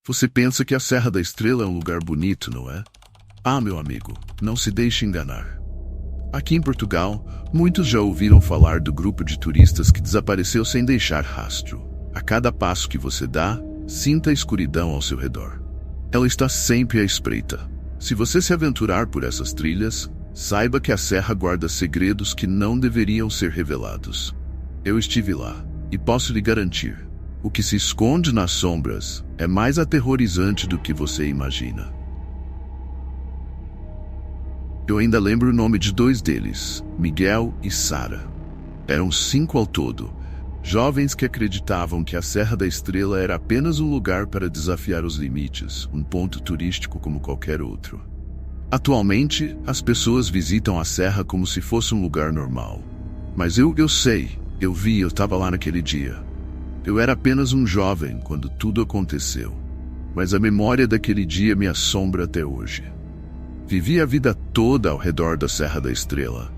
Você pensa que a Serra da Estrela é um lugar bonito, não é? Ah, meu amigo, não se deixe enganar. Aqui em Portugal, muitos já ouviram falar do grupo de turistas que desapareceu sem deixar rastro. A cada passo que você dá, sinta a escuridão ao seu redor. Ela está sempre à espreita. Se você se aventurar por essas trilhas, saiba que a serra guarda segredos que não deveriam ser revelados. Eu estive lá, e posso lhe garantir, o que se esconde nas sombras é mais aterrorizante do que você imagina. Eu ainda lembro o nome de 2 deles, Miguel e Sara. Eram 5 ao todo, jovens que acreditavam que a Serra da Estrela era apenas um lugar para desafiar os limites, um ponto turístico como qualquer outro. Atualmente, as pessoas visitam a serra como se fosse um lugar normal. Mas eu sei, eu estava lá naquele dia. Eu era apenas um jovem quando tudo aconteceu, mas a memória daquele dia me assombra até hoje. Vivi a vida toda ao redor da Serra da Estrela,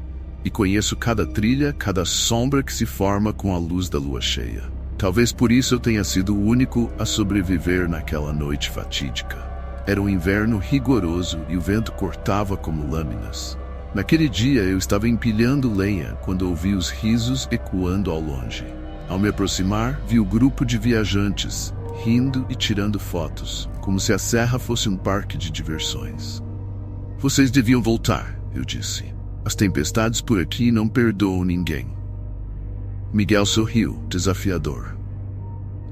e conheço cada trilha, cada sombra que se forma com a luz da lua cheia. Talvez por isso eu tenha sido o único a sobreviver naquela noite fatídica. Era um inverno rigoroso e o vento cortava como lâminas. Naquele dia eu estava empilhando lenha quando ouvi os risos ecoando ao longe. Ao me aproximar, vi o grupo de viajantes, rindo e tirando fotos, como se a serra fosse um parque de diversões. Vocês deviam voltar, eu disse. As tempestades por aqui não perdoam ninguém. Miguel sorriu, desafiador.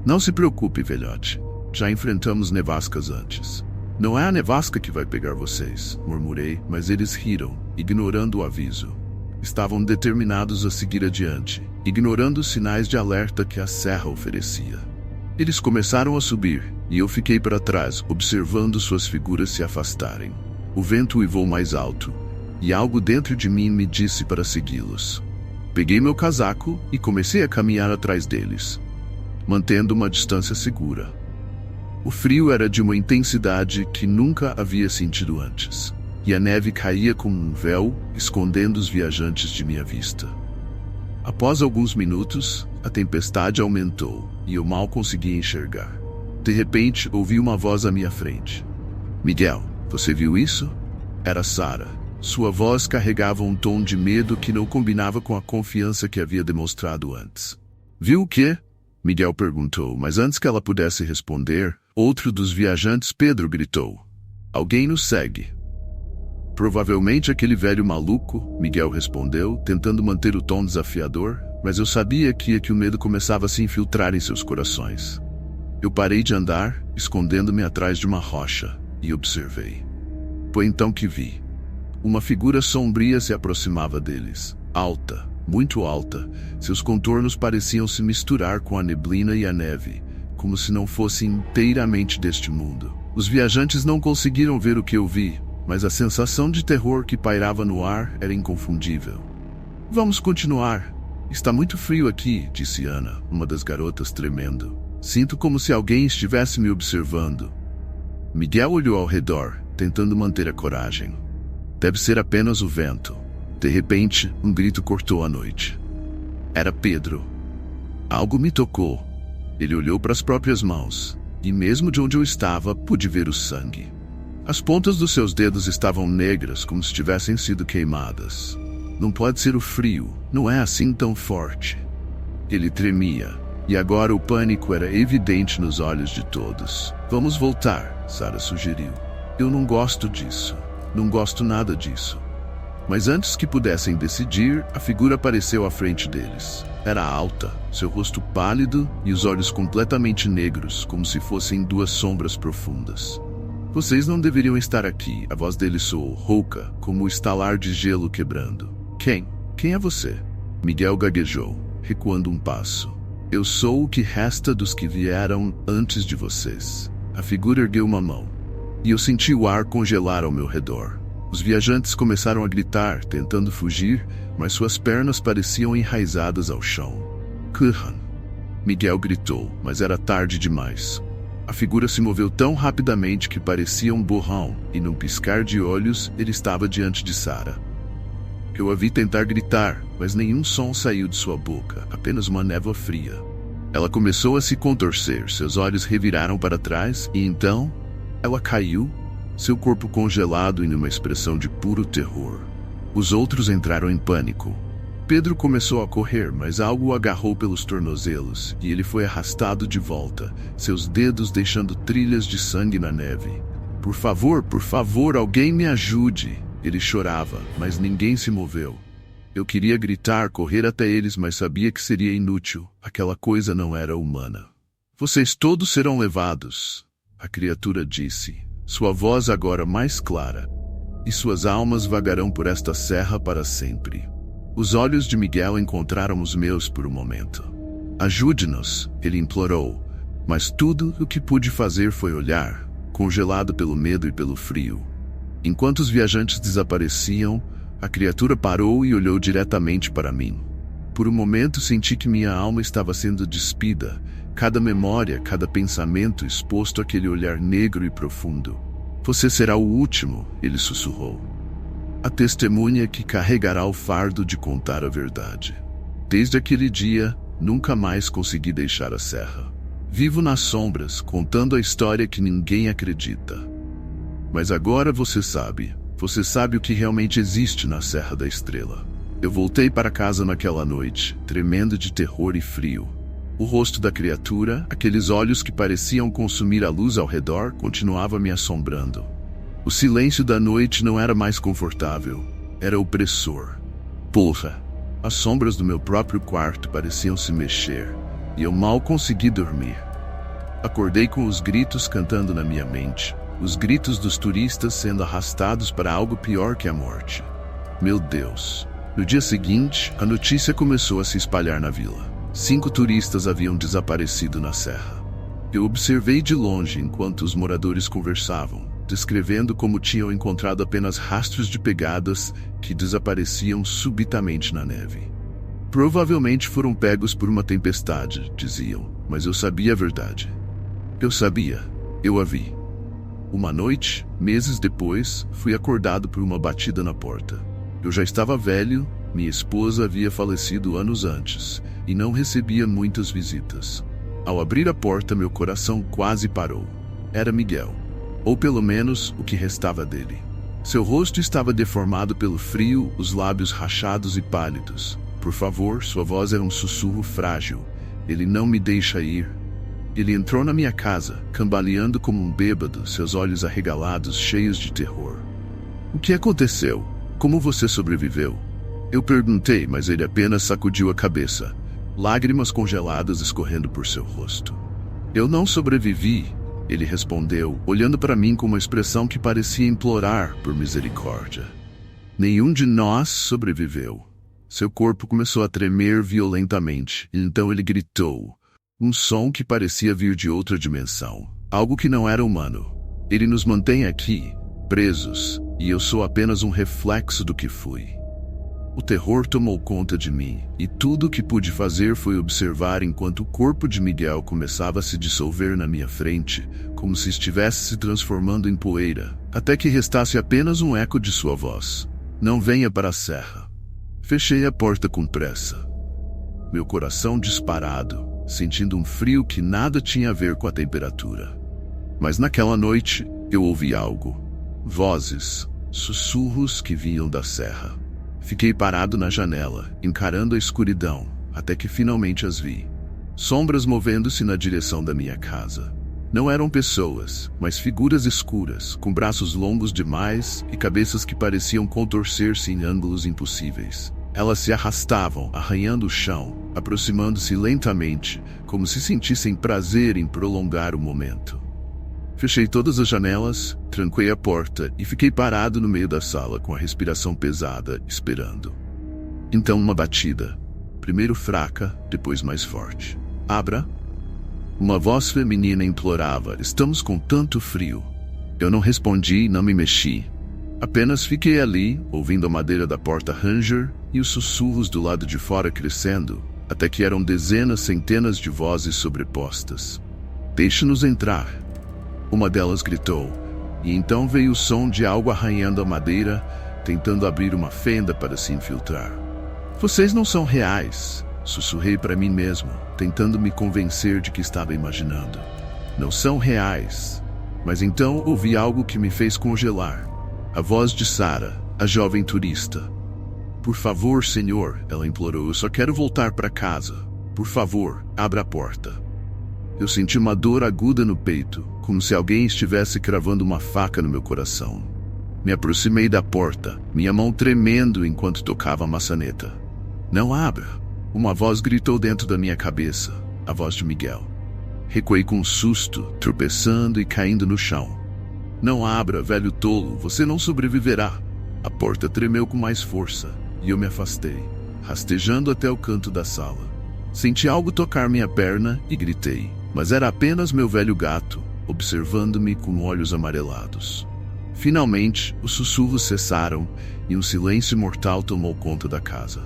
Não se preocupe, velhote. Já enfrentamos nevascas antes. Não é a nevasca que vai pegar vocês, murmurei, mas eles riram, ignorando o aviso. Estavam determinados a seguir adiante, ignorando os sinais de alerta que a serra oferecia. Eles começaram a subir, e eu fiquei para trás, observando suas figuras se afastarem. O vento uivou mais alto, e algo dentro de mim me disse para segui-los. Peguei meu casaco e comecei a caminhar atrás deles, mantendo uma distância segura. O frio era de uma intensidade que nunca havia sentido antes, e a neve caía como um véu, escondendo os viajantes de minha vista. Após alguns minutos, a tempestade aumentou, e eu mal conseguia enxergar. De repente, ouvi uma voz à minha frente. Miguel, você viu isso? Era Sara. Sua voz carregava um tom de medo que não combinava com a confiança que havia demonstrado antes. Viu o quê? Miguel perguntou, mas antes que ela pudesse responder, outro dos viajantes, Pedro, gritou. Alguém nos segue. Provavelmente aquele velho maluco, Miguel respondeu, tentando manter o tom desafiador, mas eu sabia que o medo começava a se infiltrar em seus corações. Eu parei de andar, escondendo-me atrás de uma rocha, e observei. Foi então que vi. Uma figura sombria se aproximava deles, alta, muito alta. Seus contornos pareciam se misturar com a neblina e a neve, como se não fossem inteiramente deste mundo. Os viajantes não conseguiram ver o que eu vi, mas a sensação de terror que pairava no ar era inconfundível. Vamos continuar. Está muito frio aqui, disse Ana, uma das garotas, tremendo. Sinto como se alguém estivesse me observando. Miguel olhou ao redor, tentando manter a coragem. Deve ser apenas o vento. De repente, um grito cortou a noite. Era Pedro. Algo me tocou. Ele olhou para as próprias mãos, e mesmo de onde eu estava, pude ver o sangue. As pontas dos seus dedos estavam negras, como se tivessem sido queimadas. Não pode ser o frio, não é assim tão forte. Ele tremia, e agora o pânico era evidente nos olhos de todos. Vamos voltar, Sara sugeriu. Eu não gosto disso. Não gosto nada disso. Mas antes que pudessem decidir, a figura apareceu à frente deles. Era alta, seu rosto pálido e os olhos completamente negros, como se fossem 2 sombras profundas. Vocês não deveriam estar aqui, a voz dele soou rouca, como o estalar de gelo quebrando. Quem é você? Miguel gaguejou, recuando um passo. Eu sou o que resta dos que vieram antes de vocês. A figura ergueu uma mão, e eu senti o ar congelar ao meu redor. Os viajantes começaram a gritar, tentando fugir, mas suas pernas pareciam enraizadas ao chão. Kurhan! Miguel gritou, mas era tarde demais. A figura se moveu tão rapidamente que parecia um borrão, e num piscar de olhos, ele estava diante de Sarah. Eu a vi tentar gritar, mas nenhum som saiu de sua boca, apenas uma névoa fria. Ela começou a se contorcer, seus olhos reviraram para trás, e então, ela caiu, seu corpo congelado em uma expressão de puro terror. Os outros entraram em pânico. Pedro começou a correr, mas algo o agarrou pelos tornozelos, e ele foi arrastado de volta, seus dedos deixando trilhas de sangue na neve. Por favor, alguém me ajude! Ele chorava, mas ninguém se moveu. Eu queria gritar, correr até eles, mas sabia que seria inútil. Aquela coisa não era humana. Vocês todos serão levados, a criatura disse, sua voz agora mais clara. E suas almas vagarão por esta serra para sempre. Os olhos de Miguel encontraram os meus por um momento. Ajude-nos, ele implorou, mas tudo o que pude fazer foi olhar, congelado pelo medo e pelo frio. Enquanto os viajantes desapareciam, a criatura parou e olhou diretamente para mim. Por um momento senti que minha alma estava sendo despida, cada memória, cada pensamento exposto àquele olhar negro e profundo. Você será o último, ele sussurrou. A testemunha que carregará o fardo de contar a verdade. Desde aquele dia, nunca mais consegui deixar a serra. Vivo nas sombras, contando a história que ninguém acredita. Mas agora você sabe o que realmente existe na Serra da Estrela. Eu voltei para casa naquela noite, tremendo de terror e frio. O rosto da criatura, aqueles olhos que pareciam consumir a luz ao redor, continuava me assombrando. O silêncio da noite não era mais confortável, era opressor. Porra! As sombras do meu próprio quarto pareciam se mexer, e eu mal consegui dormir. Acordei com os gritos cantando na minha mente, os gritos dos turistas sendo arrastados para algo pior que a morte. Meu Deus! No dia seguinte, a notícia começou a se espalhar na vila. 5 turistas haviam desaparecido na serra. Eu observei de longe enquanto os moradores conversavam, descrevendo como tinham encontrado apenas rastros de pegadas que desapareciam subitamente na neve. Provavelmente foram pegos por uma tempestade, diziam, mas eu sabia a verdade. Eu sabia, eu a vi. Uma noite, meses depois, fui acordado por uma batida na porta. Eu já estava velho, minha esposa havia falecido anos antes, e não recebia muitas visitas. Ao abrir a porta, meu coração quase parou. Era Miguel. Ou pelo menos o que restava dele. Seu rosto estava deformado pelo frio, os lábios rachados e pálidos. Por favor, sua voz era um sussurro frágil. Ele não me deixa ir. Ele entrou na minha casa, cambaleando como um bêbado, seus olhos arregalados, cheios de terror. O que aconteceu? Como você sobreviveu? Eu perguntei, mas ele apenas sacudiu a cabeça, lágrimas congeladas escorrendo por seu rosto. Eu não sobrevivi, ele respondeu, olhando para mim com uma expressão que parecia implorar por misericórdia. Nenhum de nós sobreviveu. Seu corpo começou a tremer violentamente, e então ele gritou. Um som que parecia vir de outra dimensão. Algo que não era humano. Ele nos mantém aqui, presos, e eu sou apenas um reflexo do que fui. O terror tomou conta de mim, e tudo o que pude fazer foi observar enquanto o corpo de Miguel começava a se dissolver na minha frente, como se estivesse se transformando em poeira, até que restasse apenas um eco de sua voz. Não venha para a serra. Fechei a porta com pressa. Meu coração disparado, sentindo um frio que nada tinha a ver com a temperatura. Mas naquela noite, eu ouvi algo. Vozes, sussurros que vinham da serra. Fiquei parado na janela, encarando a escuridão, até que finalmente as vi. Sombras movendo-se na direção da minha casa. Não eram pessoas, mas figuras escuras, com braços longos demais e cabeças que pareciam contorcer-se em ângulos impossíveis. Elas se arrastavam, arranhando o chão, aproximando-se lentamente, como se sentissem prazer em prolongar o momento. Fechei todas as janelas, tranquei a porta e fiquei parado no meio da sala com a respiração pesada, esperando. Então uma batida, primeiro fraca, depois mais forte. Abra! Uma voz feminina implorava, estamos com tanto frio. Eu não respondi e não me mexi. Apenas fiquei ali, ouvindo a madeira da porta ranger e os sussurros do lado de fora crescendo, até que eram dezenas, centenas de vozes sobrepostas. Deixe-nos entrar. Uma delas gritou, e então veio o som de algo arranhando a madeira, tentando abrir uma fenda para se infiltrar. Vocês não são reais, sussurrei para mim mesmo, tentando me convencer de que estava imaginando. Não são reais. Mas então ouvi algo que me fez congelar. A voz de Sarah, a jovem turista. Por favor, senhor, ela implorou, eu só quero voltar para casa. Por favor, abra a porta. Eu senti uma dor aguda no peito, como se alguém estivesse cravando uma faca no meu coração. Me aproximei da porta, minha mão tremendo enquanto tocava a maçaneta. Não abra! Uma voz gritou dentro da minha cabeça, a voz de Miguel. Recuei com um susto, tropeçando e caindo no chão. Não abra, velho tolo, você não sobreviverá. A porta tremeu com mais força, e eu me afastei, rastejando até o canto da sala. Senti algo tocar minha perna e gritei, mas era apenas meu velho gato, observando-me com olhos amarelados. Finalmente, os sussurros cessaram e um silêncio mortal tomou conta da casa.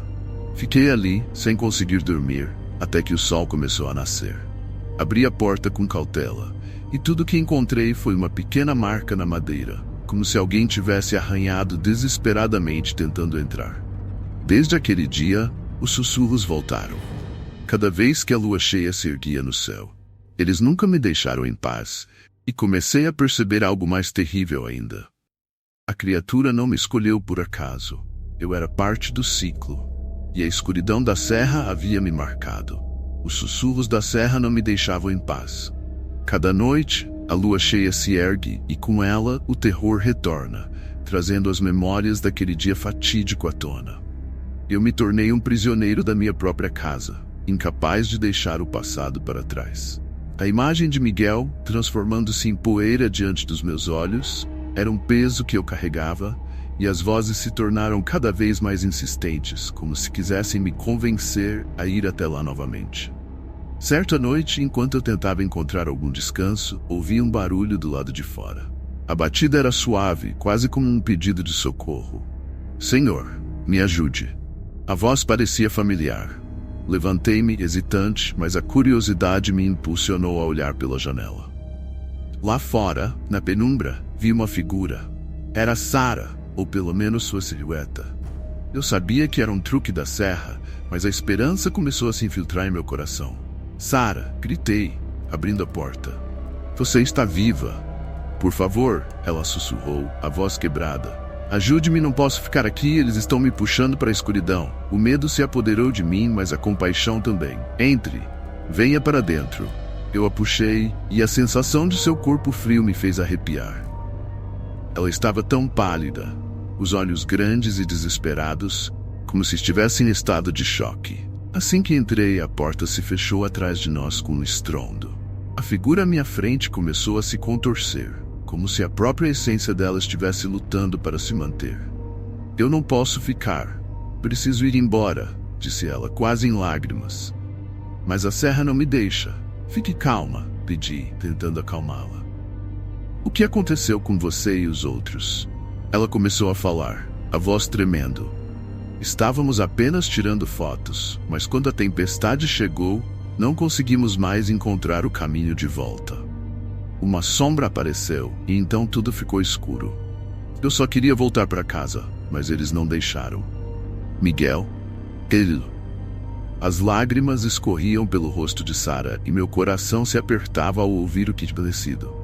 Fiquei ali, sem conseguir dormir, até que o sol começou a nascer. Abri a porta com cautela, e tudo que encontrei foi uma pequena marca na madeira, como se alguém tivesse arranhado desesperadamente tentando entrar. Desde aquele dia, os sussurros voltaram. Cada vez que a lua cheia se erguia no céu, eles nunca me deixaram em paz, e comecei a perceber algo mais terrível ainda. A criatura não me escolheu por acaso. Eu era parte do ciclo, e a escuridão da serra havia me marcado. Os sussurros da serra não me deixavam em paz. Cada noite, a lua cheia se ergue e com ela o terror retorna, trazendo as memórias daquele dia fatídico à tona. Eu me tornei um prisioneiro da minha própria casa, incapaz de deixar o passado para trás. A imagem de Miguel, transformando-se em poeira diante dos meus olhos, era um peso que eu carregava, e as vozes se tornaram cada vez mais insistentes, como se quisessem me convencer a ir até lá novamente. Certa noite, enquanto eu tentava encontrar algum descanso, ouvi um barulho do lado de fora. A batida era suave, quase como um pedido de socorro. Senhor, me ajude. A voz parecia familiar. Levantei-me, hesitante, mas a curiosidade me impulsionou a olhar pela janela. Lá fora, na penumbra, vi uma figura. Era Sarah, ou pelo menos sua silhueta. Eu sabia que era um truque da serra, mas a esperança começou a se infiltrar em meu coração. Sarah, gritei, abrindo a porta. Você está viva. Por favor, ela sussurrou, a voz quebrada. Ajude-me, não posso ficar aqui, eles estão me puxando para a escuridão. O medo se apoderou de mim, mas a compaixão também. Entre, venha para dentro. Eu a puxei, e a sensação de seu corpo frio me fez arrepiar. Ela estava tão pálida, os olhos grandes e desesperados, como se estivesse em estado de choque. Assim que entrei, a porta se fechou atrás de nós com um estrondo. A figura à minha frente começou a se contorcer, como se a própria essência dela estivesse lutando para se manter. Eu não posso ficar. Preciso ir embora, disse ela, quase em lágrimas. Mas a serra não me deixa. Fique calma, pedi, tentando acalmá-la. O que aconteceu com você e os outros? Ela começou a falar, a voz tremendo. Estávamos apenas tirando fotos, mas quando a tempestade chegou, não conseguimos mais encontrar o caminho de volta. Uma sombra apareceu, e então tudo ficou escuro. Eu só queria voltar para casa, mas eles não deixaram. Miguel? Ele... As lágrimas escorriam pelo rosto de Sarah, e meu coração se apertava ao ouvir o que tinha acontecido.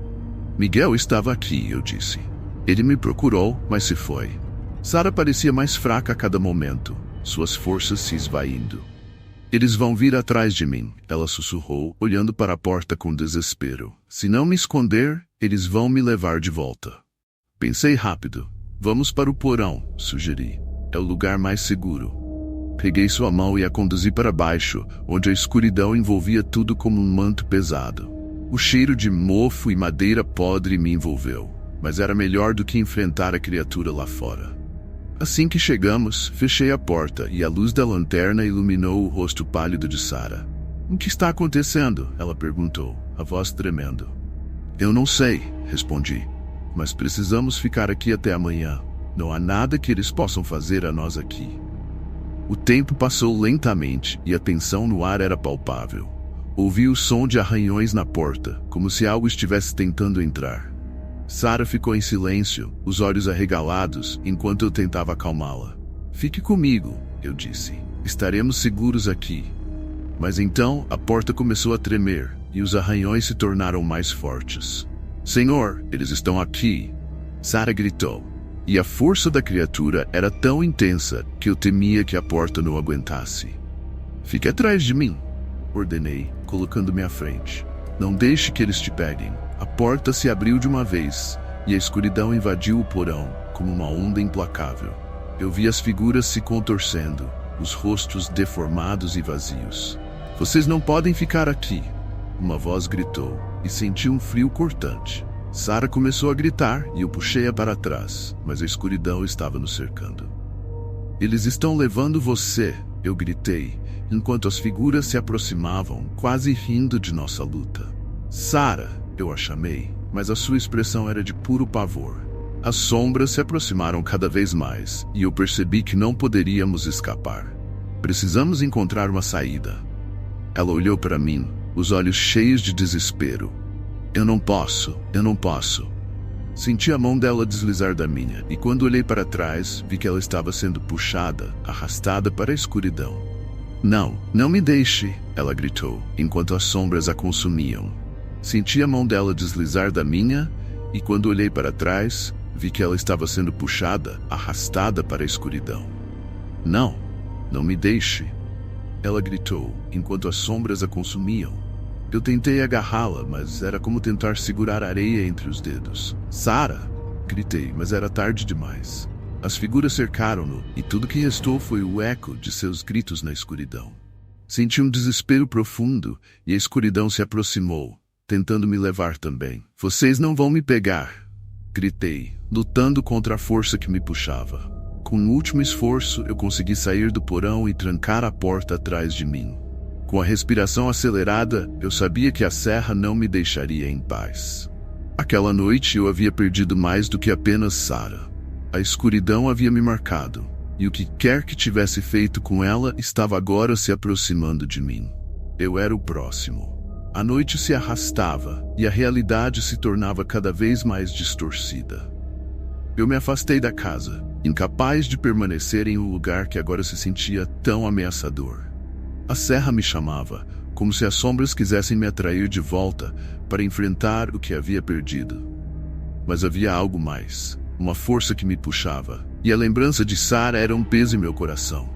Miguel estava aqui, eu disse. Ele me procurou, mas se foi. Sarah parecia mais fraca a cada momento, suas forças se esvaindo. Eles vão vir atrás de mim, ela sussurrou, olhando para a porta com desespero. Se não me esconder, eles vão me levar de volta. Pensei rápido. Vamos para o porão, sugeri. É o lugar mais seguro. Peguei sua mão e a conduzi para baixo, onde a escuridão envolvia tudo como um manto pesado. O cheiro de mofo e madeira podre me envolveu, mas era melhor do que enfrentar a criatura lá fora. Assim que chegamos, fechei a porta e a luz da lanterna iluminou o rosto pálido de Sarah. O que está acontecendo? Ela perguntou, a voz tremendo. Eu não sei, respondi, mas precisamos ficar aqui até amanhã. Não há nada que eles possam fazer a nós aqui. O tempo passou lentamente e a tensão no ar era palpável. Ouvi o som de arranhões na porta, como se algo estivesse tentando entrar. Sarah ficou em silêncio, os olhos arregalados, enquanto eu tentava acalmá-la. Fique comigo, eu disse. Estaremos seguros aqui. Mas então a porta começou a tremer e os arranhões se tornaram mais fortes. Senhor, eles estão aqui! Sarah gritou. E a força da criatura era tão intensa que eu temia que a porta não aguentasse. Fique atrás de mim, ordenei, colocando-me à frente. Não deixe que eles te peguem. A porta se abriu de uma vez e a escuridão invadiu o porão como uma onda implacável. Eu vi as figuras se contorcendo, os rostos deformados e vazios. Vocês não podem ficar aqui, uma voz gritou, e senti um frio cortante. Sarah começou a gritar e eu puxei-a para trás, mas a escuridão estava nos cercando. Eles estão levando você, eu gritei, enquanto as figuras se aproximavam, quase rindo de nossa luta. Sarah, eu a chamei, mas a sua expressão era de puro pavor. As sombras se aproximaram cada vez mais, e eu percebi que não poderíamos escapar. Precisamos encontrar uma saída. Ela olhou para mim, os olhos cheios de desespero. Eu não posso. Senti a mão dela deslizar da minha, e quando olhei para trás, vi que ela estava sendo puxada, arrastada para a escuridão. Não me deixe, ela gritou, enquanto as sombras a consumiam. Senti a mão dela deslizar da minha, e quando olhei para trás, vi que ela estava sendo puxada, arrastada para a escuridão. Não me deixe, ela gritou, enquanto as sombras a consumiam. Eu tentei agarrá-la, mas era como tentar segurar areia entre os dedos. Sarah! Gritei, mas era tarde demais. As figuras cercaram-no, e tudo que restou foi o eco de seus gritos na escuridão. Senti um desespero profundo, e a escuridão se aproximou, tentando me levar também. Vocês não vão me pegar! Gritei, lutando contra a força que me puxava. Com um último esforço, eu consegui sair do porão e trancar a porta atrás de mim. Com a respiração acelerada, eu sabia que a serra não me deixaria em paz. Aquela noite eu havia perdido mais do que apenas Sarah. A escuridão havia me marcado, e o que quer que tivesse feito com ela estava agora se aproximando de mim. Eu era o próximo. A noite se arrastava, e a realidade se tornava cada vez mais distorcida. Eu me afastei da casa, incapaz de permanecer em um lugar que agora se sentia tão ameaçador. A serra me chamava, como se as sombras quisessem me atrair de volta para enfrentar o que havia perdido. Mas havia algo mais, uma força que me puxava, e a lembrança de Sarah era um peso em meu coração.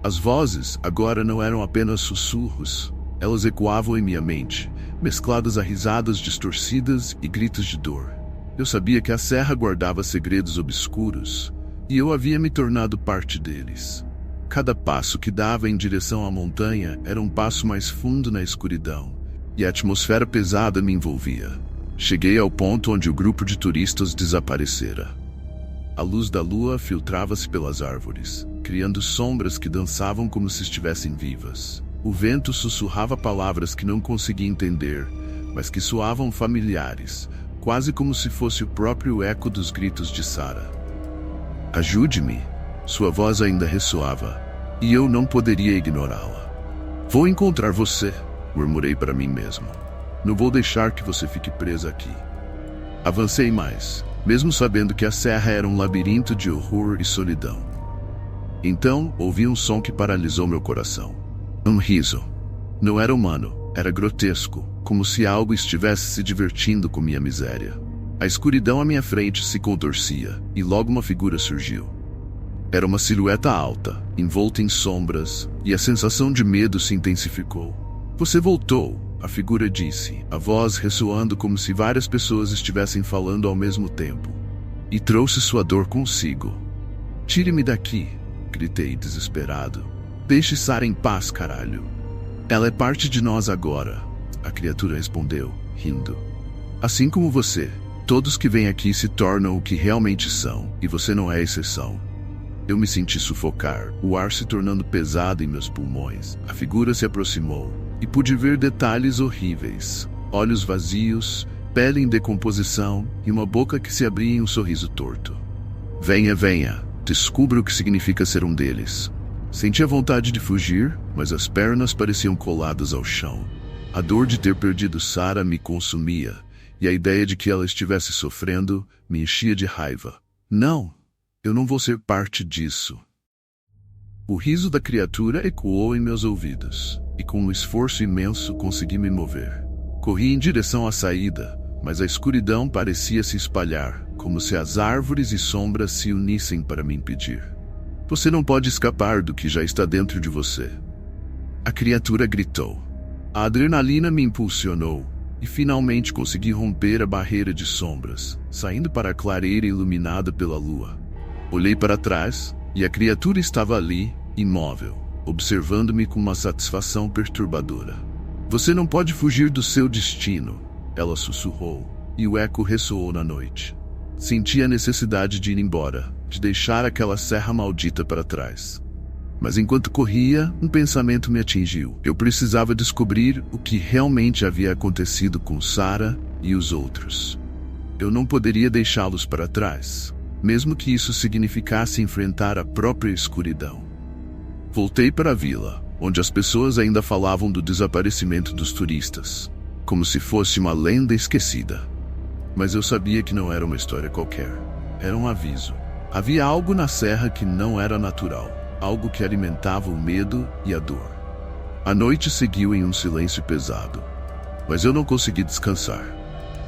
As vozes agora não eram apenas sussurros, elas ecoavam em minha mente, mescladas a risadas distorcidas e gritos de dor. Eu sabia que a serra guardava segredos obscuros, e eu havia me tornado parte deles. Cada passo que dava em direção à montanha era um passo mais fundo na escuridão, e a atmosfera pesada me envolvia. Cheguei ao ponto onde o grupo de turistas desaparecera. A luz da lua filtrava-se pelas árvores, criando sombras que dançavam como se estivessem vivas. O vento sussurrava palavras que não conseguia entender, mas que soavam familiares, quase como se fosse o próprio eco dos gritos de Sarah. Ajude-me! Sua voz ainda ressoava, e eu não poderia ignorá-la. Vou encontrar você, murmurei para mim mesmo. Não vou deixar que você fique presa aqui. Avancei mais, mesmo sabendo que a serra era um labirinto de horror e solidão. Então, ouvi um som que paralisou meu coração. Um riso. Não era humano, era grotesco, como se algo estivesse se divertindo com minha miséria. A escuridão à minha frente se contorcia, e logo uma figura surgiu. Era uma silhueta alta, envolta em sombras, e a sensação de medo se intensificou. Você voltou, a figura disse, a voz ressoando como se várias pessoas estivessem falando ao mesmo tempo. E trouxe sua dor consigo. Tire-me daqui, gritei desesperado. Deixe Sarah em paz, caralho. Ela é parte de nós agora, a criatura respondeu, rindo. Assim como você, todos que vêm aqui se tornam o que realmente são, e você não é a exceção. Eu me senti sufocar, o ar se tornando pesado em meus pulmões. A figura se aproximou, e pude ver detalhes horríveis. Olhos vazios, pele em decomposição e uma boca que se abria em um sorriso torto. Venha, venha, descubra o que significa ser um deles. Senti a vontade de fugir, mas as pernas pareciam coladas ao chão. A dor de ter perdido Sarah me consumia, e a ideia de que ela estivesse sofrendo me enchia de raiva. Não, eu não vou ser parte disso. O riso da criatura ecoou em meus ouvidos, e com um esforço imenso consegui me mover. Corri em direção à saída, mas a escuridão parecia se espalhar, como se as árvores e sombras se unissem para me impedir. Você não pode escapar do que já está dentro de você. A criatura gritou. A adrenalina me impulsionou, e finalmente consegui romper a barreira de sombras, saindo para a clareira iluminada pela lua. Olhei para trás, e a criatura estava ali, imóvel, observando-me com uma satisfação perturbadora. Você não pode fugir do seu destino, ela sussurrou, e o eco ressoou na noite. Senti a necessidade de ir embora, de deixar aquela serra maldita para trás. Mas enquanto corria, um pensamento me atingiu. Eu precisava descobrir o que realmente havia acontecido com Sarah e os outros. Eu não poderia deixá-los para trás, mesmo que isso significasse enfrentar a própria escuridão. Voltei para a vila, onde as pessoas ainda falavam do desaparecimento dos turistas, como se fosse uma lenda esquecida. Mas eu sabia que não era uma história qualquer. Era um aviso. Havia algo na serra que não era natural, algo que alimentava o medo e a dor. A noite seguiu em um silêncio pesado, mas eu não consegui descansar.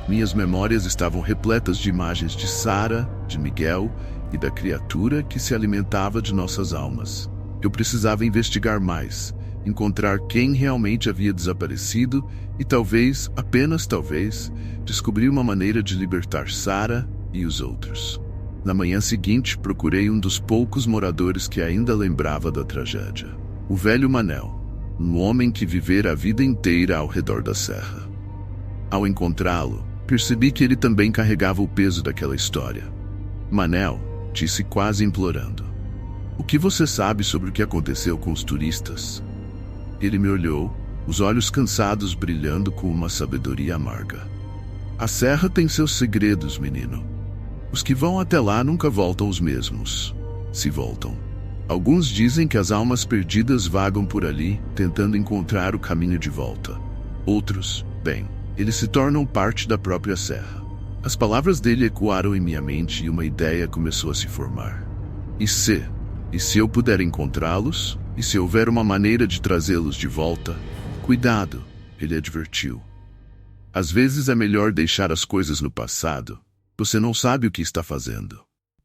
Minhas memórias estavam repletas de imagens de Sarah, de Miguel e da criatura que se alimentava de nossas almas. Eu precisava investigar mais, encontrar quem realmente havia desaparecido e talvez, apenas talvez, descobrir uma maneira de libertar Sarah e os outros. Na manhã seguinte, procurei um dos poucos moradores que ainda lembrava da tragédia. O velho Manel, um homem que vivera a vida inteira ao redor da serra. Ao encontrá-lo, percebi que ele também carregava o peso daquela história. Manel, disse quase implorando. O que você sabe sobre o que aconteceu com os turistas? Ele me olhou, os olhos cansados brilhando com uma sabedoria amarga. A serra tem seus segredos, menino. Os que vão até lá nunca voltam os mesmos. Se voltam. Alguns dizem que as almas perdidas vagam por ali, tentando encontrar o caminho de volta. Outros, bem, eles se tornam parte da própria serra. As palavras dele ecoaram em minha mente e uma ideia começou a se formar. E se eu puder encontrá-los? E se houver uma maneira de trazê-los de volta? Cuidado, ele advertiu. Às vezes é melhor deixar as coisas no passado. Você não sabe o que está fazendo.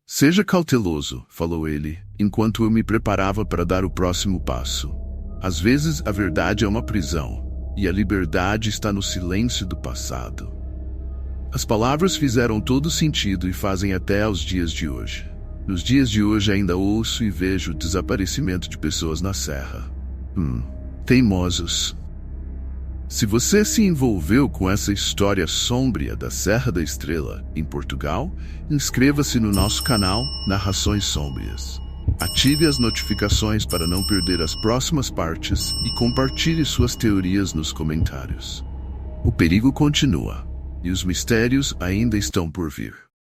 Seja cauteloso, falou ele, enquanto eu me preparava para dar o próximo passo. Às vezes a verdade é uma prisão, e a liberdade está no silêncio do passado. As palavras fizeram todo sentido e fazem até aos dias de hoje. Nos dias de hoje ainda ouço e vejo o desaparecimento de pessoas na serra. Teimosos. Se você se envolveu com essa história sômbria da Serra da Estrela, em Portugal, inscreva-se no nosso canal Narrações Sômbrias. Ative as notificações para não perder as próximas partes e compartilhe suas teorias nos comentários. O perigo continua, e os mistérios ainda estão por vir.